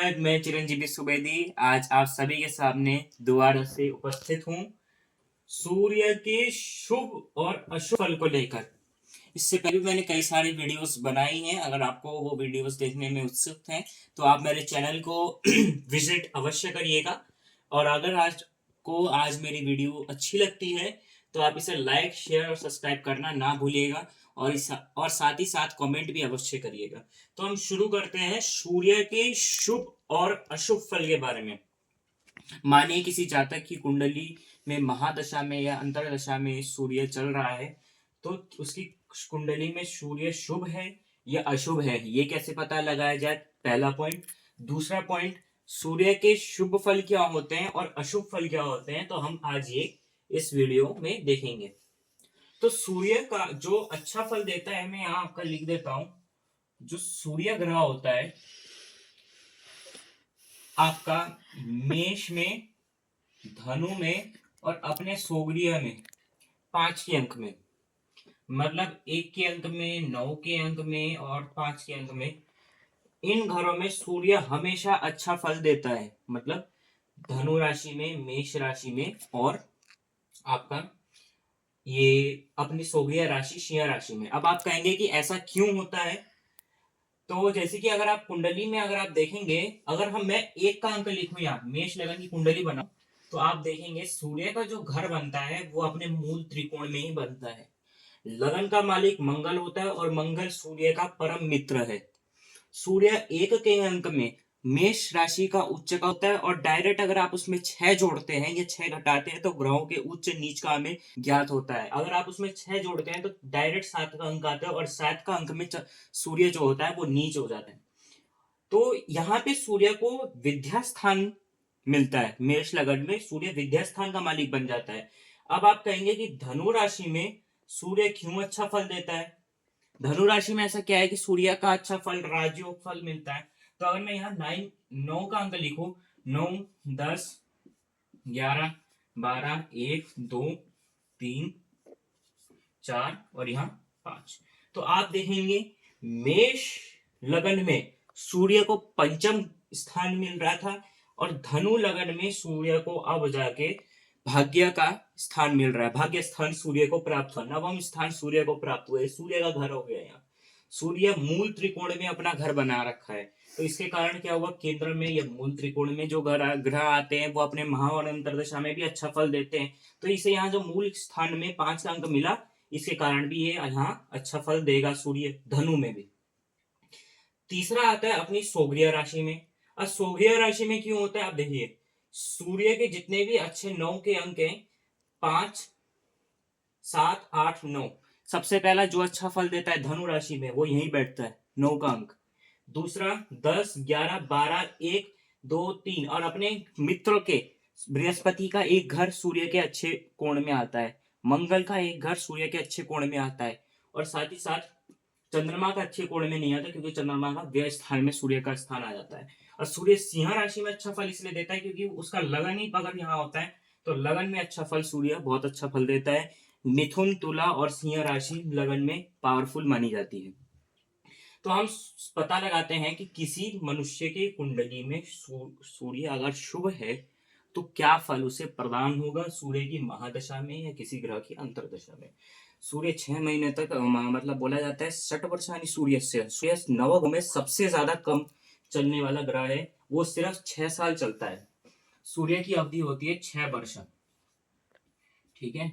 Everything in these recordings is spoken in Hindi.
मैं चिरंजीवी सुवेदी आज आप सभी के सामने दोबारा से उपस्थित हूँ सूर्य के शुभ और अशुभ फल को लेकर। इससे पहले भी मैंने कई सारी वीडियोस बनाई हैं। अगर आपको वो वीडियोस देखने में उत्सुक हैं तो आप मेरे चैनल को विजिट अवश्य करिएगा। और अगर आज मेरी वीडियो अच्छी लगती है तो आप इसे लाइक शेयर और सब्सक्राइब करना ना भूलिएगा और साथ ही साथ कमेंट भी अवश्य करिएगा। तो हम शुरू करते हैं सूर्य के शुभ और अशुभ फल के बारे में। मानिए किसी जातक की कुंडली में महादशा में या अंतरदशा में सूर्य चल रहा है तो उसकी कुंडली में सूर्य शुभ है या अशुभ है, ये कैसे पता लगाया जाए, पहला पॉइंट। दूसरा पॉइंट, सूर्य के शुभ फल क्या होते हैं और अशुभ फल क्या होते हैं, तो हम आज ये इस वीडियो में देखेंगे। तो सूर्य का जो अच्छा फल देता है, मैं यहाँ आपका लिख देता हूं। जो सूर्य ग्रह होता है आपका मेष में, धनु में और अपने सोगरिया में 5 के अंक में, मतलब 1 के अंक में, 9 के अंक में और 5 के अंक में, इन घरों में सूर्य हमेशा अच्छा फल देता है। मतलब धनु राशि में, मेष राशि में और आपका ये अपनी सोगरिया राशि सिंह राशि में। अब आप कहेंगे कि ऐसा क्यों होता है, तो जैसे कि अगर आप कुंडली में अगर आप देखेंगे, अगर मैं 1 का अंक लिखूं यहाँ मेष लगन की कुंडली बनाऊं, तो आप देखेंगे सूर्य का जो घर बनता है वो अपने मूल त्रिकोण में ही बनता है। लगन का मालिक मंगल होता है और मंगल सूर्य का परम मित्र है। सूर्य 1 के अंक में मेष राशि का उच्च का होता है और डायरेक्ट अगर आप उसमें 6 जोड़ते हैं या 6 घटाते हैं तो ग्रहों के उच्च नीच का हमें ज्ञात होता है। अगर आप उसमें 6 जोड़ते हैं तो डायरेक्ट 7 का अंक आता है और 7 का अंक में सूर्य जो होता है वो नीच हो जाता है। तो यहाँ पे सूर्य को विद्या स्थान मिलता है। मेष लगन में सूर्य विद्या स्थान का मालिक बन जाता है। अब आप कहेंगे कि धनु राशि में सूर्य क्यों अच्छा फल देता है। धनु राशि में ऐसा क्या है कि सूर्य का अच्छा फल राजयोग फल मिलता है। तो अगर मैं यहाँ 9 का अंक लिखूं, 9, 10, 11, 12, 1, 2, 3, 4 और यहाँ 5, तो आप देखेंगे मेष लगन में सूर्य को पंचम स्थान मिल रहा था और धनु लगन में सूर्य को अब जाके भाग्य का स्थान मिल रहा है। भाग्य स्थान सूर्य को प्राप्त हुआ, नवम स्थान सूर्य को प्राप्त हुआ, सूर्य का घर हो गया। यहाँ सूर्य मूल त्रिकोण में अपना घर बना रखा है। तो इसके कारण क्या हुआ, केंद्र में या मूल त्रिकोण में जो ग्रह आते हैं वो अपने महा और अंतरदशा में भी अच्छा फल देते हैं। तो इसे यहाँ जो मूल स्थान में 5 का अंक मिला, इसके कारण भी ये यहाँ अच्छा फल देगा सूर्य धनु में भी। तीसरा आता है अपनी सोगरिया राशि में। अब सोगरिया राशि में क्यों होता है, आप देखिए सूर्य के जितने भी अच्छे 9 के अंक हैं, 5, 7, 8, 9, सबसे पहला जो अच्छा फल देता है धनु राशि में वो यहीं बैठता है, 9 का अंक। दूसरा 10, 11, 12, 1, 2, 3 और अपने मित्र के बृहस्पति का एक घर सूर्य के अच्छे कोण में आता है, मंगल का एक घर सूर्य के अच्छे कोण में आता है और साथ ही साथ चंद्रमा का अच्छे कोण में नहीं आता क्योंकि चंद्रमा का व्यय स्थान में सूर्य का स्थान आ जाता है। और सूर्य सिंह राशि में अच्छा फल इसलिए देता है क्योंकि उसका लगन ही अगर यहाँ होता है तो लगन में अच्छा फल सूर्य बहुत अच्छा फल देता है। मिथुन, तुला और सिंह राशि लगन में पावरफुल मानी जाती है। तो हम पता लगाते हैं कि किसी मनुष्य की कुंडली में सूर्य अगर शुभ है तो क्या फल उसे प्रदान होगा सूर्य की महादशा में या किसी ग्रह की अंतरदशा में। सूर्य 6 महीने तक मतलब बोला जाता है 60 वर्ष यानी सूर्य नवग्रह में सबसे ज्यादा कम चलने वाला ग्रह है, वो सिर्फ 6 साल चलता है। सूर्य की अवधि होती है 6 वर्ष, ठीक है।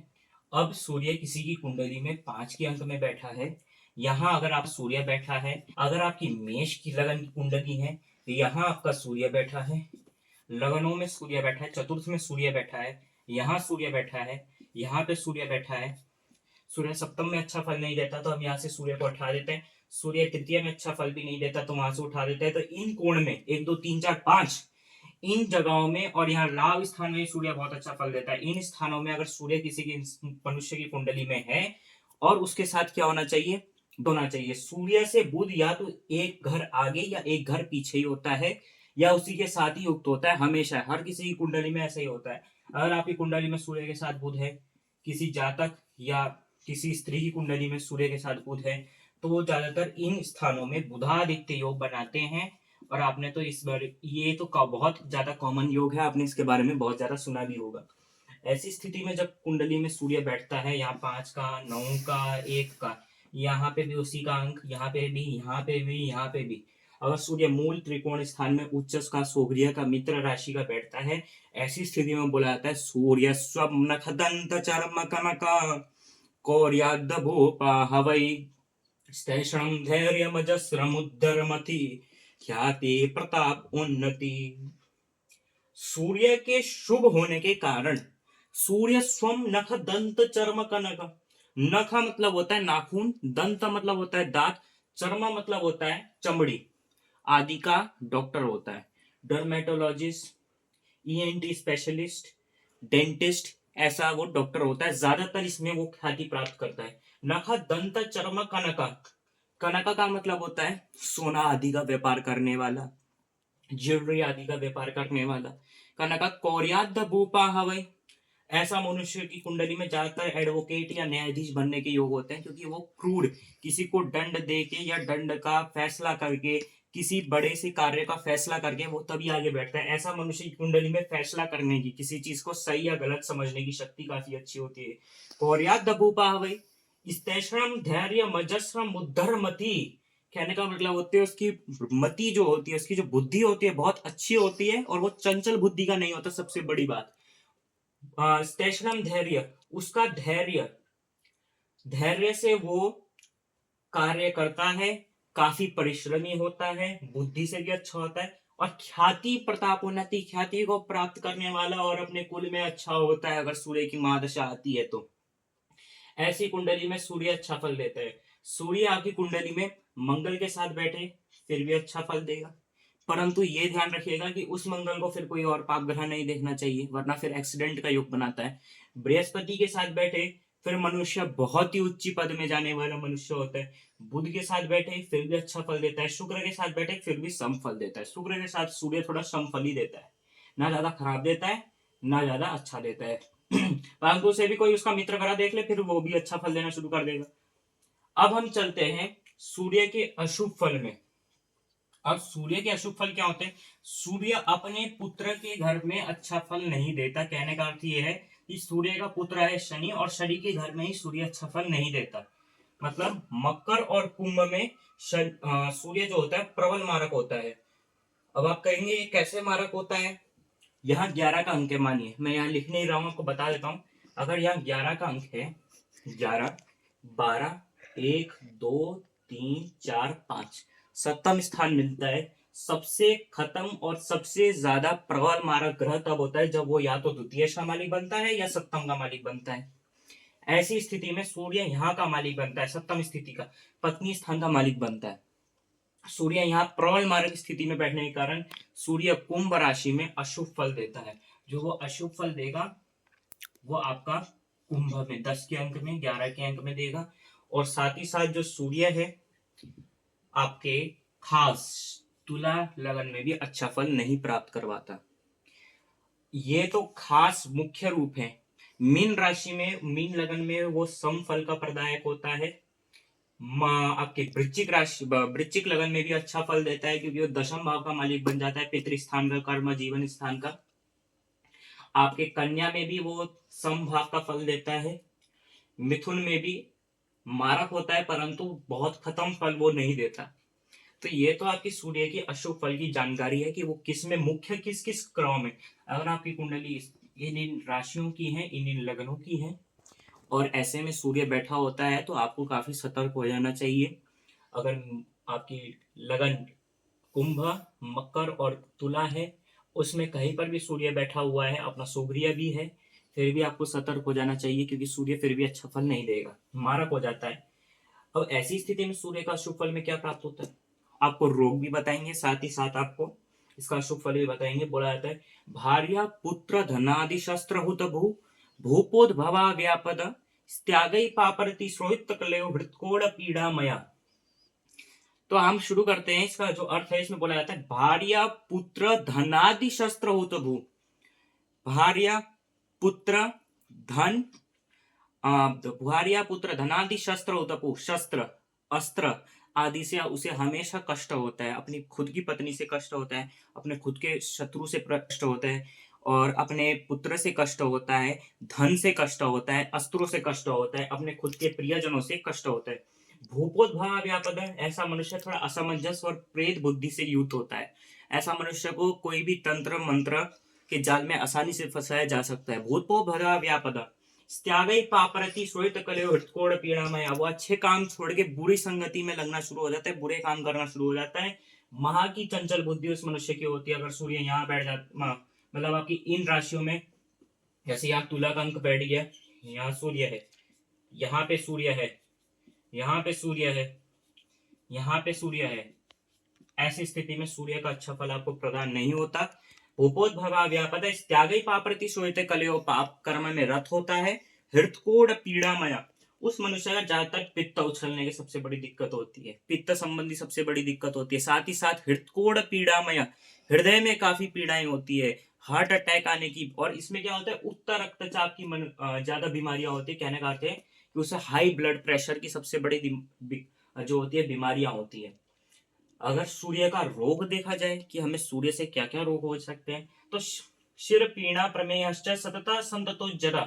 अब सूर्य किसी की कुंडली में 5 के अंक में बैठा है, यहाँ अगर आप सूर्य बैठा है, अगर आपकी मेष की लगन की कुंडली है तो यहाँ आपका सूर्य बैठा है, लगनों में सूर्य बैठा है, चतुर्थ में सूर्य बैठा है, यहाँ सूर्य बैठा है, यहाँ पे सूर्य बैठा है। सूर्य सप्तम में अच्छा फल नहीं देता तो हम यहाँ से सूर्य को उठा देते हैं। सूर्य तृतीय में अच्छा फल भी नहीं देता तो वहां से उठा देते हैं। तो इन कोण में 1, 2, 3, 4, 5 इन जगहों में और यहाँ लाभ स्थान में सूर्य बहुत अच्छा फल देता है। इन स्थानों में अगर सूर्य किसी की मनुष्य की कुंडली में है और उसके साथ क्या होना चाहिए, होना चाहिए सूर्य से बुध या तो एक घर आगे या एक घर पीछे ही होता है या उसी के साथ ही युक्त होता है। हमेशा हर किसी की कुंडली में ऐसा ही होता है। अगर आपकी कुंडली में सूर्य के साथ बुध है, किसी जातक या किसी स्त्री की कुंडली में सूर्य के साथ बुध है, तो वो ज्यादातर इन स्थानों में बुधादित्य योग बनाते हैं और आपने तो इस बार ये तो बहुत ज्यादा कॉमन योग है, आपने इसके बारे में बहुत ज्यादा सुना भी होगा। ऐसी स्थिति में जब कुंडली में सूर्य बैठता है, यहाँ 5 का, 9 का, 1 का, यहाँ पे भी उसी का अंक, यहाँ पे भी, यहाँ पे भी, यहाँ पे भी, अगर सूर्य मूल त्रिकोण स्थान में उच्च का, सोग्रिय का, मित्र राशि का बैठता है, ऐसी स्थिति में बोला जाता है सूर्य स्वप्न दंत चर्म कनक कौर्याद् भूपा हवै स्थैषणं धैर्यमजस्रमुद्धरमति ख्याति प्रताप उन्नति। सूर्य के शुभ होने के कारण सूर्य स्वम नख दंत चर्म कनक, नख मतलब होता है नाखून, दंत मतलब होता है दांत, चर्म मतलब होता है चमड़ी, आदि का डॉक्टर होता है, डर्मेटोलॉजिस्ट, ईएनटी स्पेशलिस्ट, डेंटिस्ट, ऐसा वो डॉक्टर होता है, ज्यादातर इसमें वो ख्याति प्राप्त करता है। नख दंत चर्म कनका, कनका का मतलब होता है सोना आदि का व्यापार करने वाला, ज्वेलरी आदि का व्यापार करने वाला। कनका कौर्याद् भूपा हवै, ऐसा मनुष्य की कुंडली में ज्यादातर एडवोकेट या न्यायाधीश बनने के योग होते हैं, क्योंकि वो क्रूर, किसी को दंड दे के या दंड का फैसला करके, किसी बड़े से कार्य का फैसला करके वो तभी आगे बैठता है। ऐसा मनुष्य की कुंडली में फैसला करने की, किसी चीज को सही या गलत समझने की शक्ति काफी अच्छी होती है। कौर्याद् भूपा हवै स्तेषणम धैर्य मजस्रम उद्धरमति, कहने का मतलब होते है उसकी मति जो होती है, उसकी जो बुद्धि होती है बहुत अच्छी होती है, और वो चंचल बुद्धि का नहीं होता, सबसे बड़ी बात। स्टेशनम धैर्य, उसका धैर्य, धैर्य से वो कार्य करता है, काफी परिश्रमी होता है, बुद्धि से भी अच्छा होता है, और ख्याति प्रतापोन्नति, ख्याति को प्राप्त करने वाला और अपने कुल में अच्छा होता है, अगर सूर्य की महादशा आती है तो। ऐसी कुंडली में सूर्य अच्छा फल देता है। सूर्य आपकी कुंडली में मंगल के साथ बैठे फिर भी अच्छा फल देगा, परंतु ये ध्यान रखिएगा कि उस मंगल को फिर कोई और पाप ग्रह नहीं देखना चाहिए, वरना फिर एक्सीडेंट का योग बनाता है। बृहस्पति के साथ बैठे फिर मनुष्य बहुत ही उच्च पद में जाने वाला मनुष्य होता है। बुध के साथ बैठे फिर भी अच्छा फल देता है, शुक्र के साथ बैठे फिर भी सम फल देता है। शुक्र के साथ सूर्य थोड़ा सम फल ही देता है, ना ज्यादा खराब देता है ना ज्यादा अच्छा देता है। परंतु उसे भी कोई उसका मित्र ग्रह देख ले फिर वो भी अच्छा फल देना शुरू कर देगा। अब हम चलते हैं सूर्य के अशुभ फल में। अब सूर्य के अशुभ फल क्या होते हैं? सूर्य अपने पुत्र के घर में अच्छा फल नहीं देता, कहने का अर्थ यह है कि सूर्य का पुत्र है शनि, और शनि के घर में ही सूर्य अच्छा फल नहीं देता। मतलब मकर और कुंभ में सूर्य जो होता है प्रबल मारक होता है। अब आप कहेंगे ये कैसे मारक होता है? यहाँ 11 का अंक है, मानिए मैं यहाँ लिख नहीं रहा हूँ, आपको बता देता हूँ। अगर यहाँ 11 का अंक है, 11, 12, 1, 2, 3, 4, 5, सप्तम स्थान मिलता है। सबसे खत्म और सबसे ज्यादा प्रबल मारक ग्रह तब होता है जब वो या तो द्वितीय का मालिक बनता है या सप्तम का मालिक बनता है। ऐसी स्थिति में सूर्य यहाँ का मालिक बनता है, सप्तम स्थिति का, पत्नी स्थान का मालिक बनता है। सूर्य यहाँ प्रबल मारक स्थिति में बैठने के कारण सूर्य कुंभ राशि में अशुभ फल देता है। जो वो अशुभ फल देगा वो आपका कुंभ में 10 के अंक में, 11 के अंक में देगा। और साथ ही साथ जो सूर्य है आपके खास तुला लगन में भी अच्छा फल नहीं प्राप्त करवाता। ये तो खास मुख्य रूप है। मीन राशि में, मीन लगन में वो सम फल का प्रदायक होता है। आपके वृश्चिक राशि, वृश्चिक लगन में भी अच्छा फल देता है, क्योंकि वो दशम भाव का मालिक बन जाता है, पितृस्थान का, कर्म जीवन स्थान का। आपके कन्या में भी वो सम भाव का फल देता है। मिथुन में भी मारक होता है, परंतु बहुत खत्म फल वो नहीं देता। तो ये तो आपकी सूर्य की अशुभ फल की जानकारी है कि वो किस में मुख्य, किस किस क्रम में। अगर आपकी कुंडली इन राशियों की है, इन लगनों की है, और ऐसे में सूर्य बैठा होता है, तो आपको काफी सतर्क हो जाना चाहिए। अगर आपकी लगन कुंभ, मकर और तुला है, उसमें कहीं पर भी सूर्य बैठा हुआ है, अपना सूर्य भी है, फिर भी आपको सतर्क हो जाना चाहिए, क्योंकि सूर्य फिर भी अच्छा फल नहीं देगा, मारक हो जाता है। अब ऐसी स्थिति में सूर्य का शुभ फल में क्या प्राप्त होता है, आपको रोग भी बताएंगे, साथ ही साथ आपको इसका शुभ फल भी बताएंगे। बोला जाता है भार्या पुत्र धनादि शस्त्र हुत भू भूपोद्भवा व्यापद त्यागई पापरति श्रोहित कलेव हृतकोड़ पीड़ा मया। तो हम शुरू करते हैं। इसका जो अर्थ है इसमें बोला जाता है भार्या पुत्र धनादि शस्त्र हुत भू, भार्या पुत्र धन, भार्या पुत्र धनादि शस्त्र होता, शस्त्र अस्त्र आदि से उसे हमेशा कष्ट होता है, अपनी खुद की पत्नी से कष्ट होता है, अपने खुद के शत्रु से कष्ट होता है और अपने पुत्र से कष्ट होता है, धन से कष्ट होता है, अस्त्रों से कष्ट होता है, अपने खुद के प्रियजनों से कष्ट होता है। भूपोद्भव व्यापद है, ऐसा मनुष्य थोड़ा असमंजस और प्रेत बुद्धि से युक्त होता है। ऐसा मनुष्य को कोई भी तंत्र मंत्र के जाल में आसानी से फंसाया जा सकता है। भूपोद्भव व्यापद त्यागई पापरति श्वेत कले हृतकोड़ पीड़ामय। वो अच्छे काम छोड़ के बुरी संगति में लगना शुरू हो जाता है, बुरे काम करना शुरू हो जाता है। महा की चंचल बुद्धि उस मनुष्य की होती है। अगर सूर्य यहाँ बैठ जाता, मतलब आपकी इन राशियों में, जैसे यहाँ तुला का अंक बैठ गया, यहाँ सूर्य है, यहाँ पे सूर्य है, यहाँ पे सूर्य है, यहाँ पे सूर्य है, ऐसी स्थिति में सूर्य का अच्छा फल आपको प्रदान नहीं होता। उपोद्भवा व्यापद त्यागी पाप्रति सोयते कलयो, पाप कर्म में रत होता है। हृतकोड़ पीड़ामया, उस मनुष्य का ज्यादातर पित्त उछलने की सबसे बड़ी दिक्कत होती है, पित्त संबंधी सबसे बड़ी दिक्कत होती है। साथ ही साथ हृतकोड़ पीड़ामया, हृदय में काफी पीड़ाएं होती है, हार्ट अटैक आने की। और इसमें क्या होता है, उच्च रक्तचाप की ज्यादा बीमारियां होती है। कहने का अर्थ है कि उसे हाई ब्लड प्रेशर की सबसे बड़ी जो होती है बीमारियां होती है। अगर सूर्य का रोग देखा जाए कि हमें सूर्य से क्या क्या रोग हो सकते हैं, तो शिर पीड़ा प्रमेय सतता संततो जरा,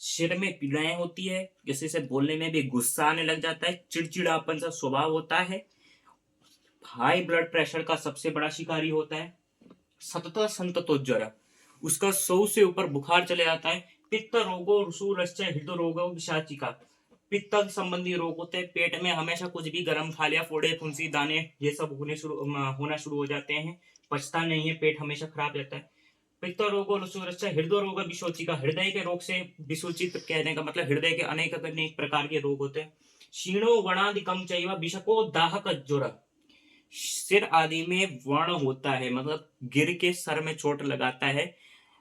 सिर में पीड़ाएं होती है, किसी से बोलने में भी गुस्सा आने लग जाता है, चिड़चिड़ापन सा स्वभाव होता है, हाई ब्लड प्रेशर का सबसे बड़ा शिकारी होता है, सतत संततो जरा, उसका 100 से ऊपर बुखार चले जाता है। पित्त रोगो रुसूरश्च हृदय रोगो विषाचिका, पित्त संबंधी रोग होते हैं, पेट में हमेशा कुछ भी गर्म खा लिया, फोड़े फुंसी दाने ये सब होना शुरू हो जाते हैं, पचता नहीं है, पेट हमेशा खराब रहता है। पित्त रोगो रुसूरश्च हृदय रोग विशोचिका, हृदय के रोग से विसूचित कहने का मतलब हृदय के अनेक अनेक प्रकार के रोग होते हैं। क्षीणो वणादिकम चैव विषको दाहक ज्वर, सिर आदि में वर्ण होता है, मतलब गिर के सर में चोट लगाता है।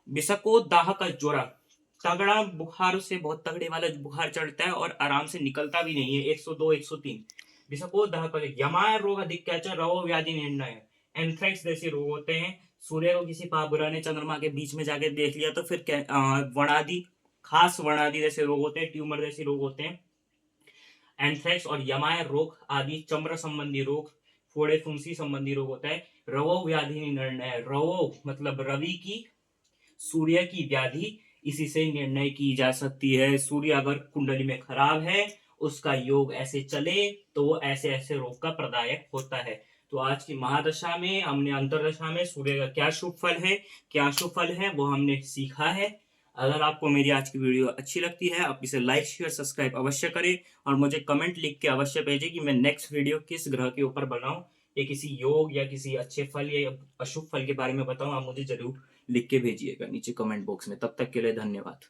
विषको दाह का ज्वर, तगड़ा बुखार से बहुत तगड़े वाला बुखार चढ़ता है और आराम से निकलता भी नहीं है, 102 103। विषको दाह का यमाय रोग अधिक रवो व्याधि निर्णय, एंथ्रेक्स जैसे रोग होते हैं। सूर्य को किसी पापुरा ने चंद्रमा के बीच में जाके देख लिया तो फिर वर्णादि, खास वर्णादि जैसे रोग होते हैं, ट्यूमर जैसे रोग होते हैं। एंथ्रेक्स और यमाय रोग आदि चमड़ा संबंधी रोग, फोड़े फुंसी संबंधी रोग होता है। रवो व्याधि निर्णय, रवो मतलब रवि की, सूर्य की व्याधि, इसी से निर्णय की जा सकती है। सूर्य अगर कुंडली में खराब है, उसका योग ऐसे चले तो वो ऐसे ऐसे रोग का प्रदायक होता है। तो आज की महादशा में हमने अंतरदशा में सूर्य का क्या शुभ फल है, क्या अशुभ फल है, वो हमने सीखा है। अगर आपको मेरी आज की वीडियो अच्छी लगती है, आप इसे लाइक शेयर सब्सक्राइब अवश्य करें और मुझे कमेंट लिख के अवश्य भेजें कि मैं नेक्स्ट वीडियो किस ग्रह के ऊपर बनाऊं, या किसी योग या किसी अच्छे फल या अशुभ फल के बारे में बताऊं। आप मुझे जरूर लिख के भेजिएगा नीचे कमेंट बॉक्स में। तब तक के लिए धन्यवाद।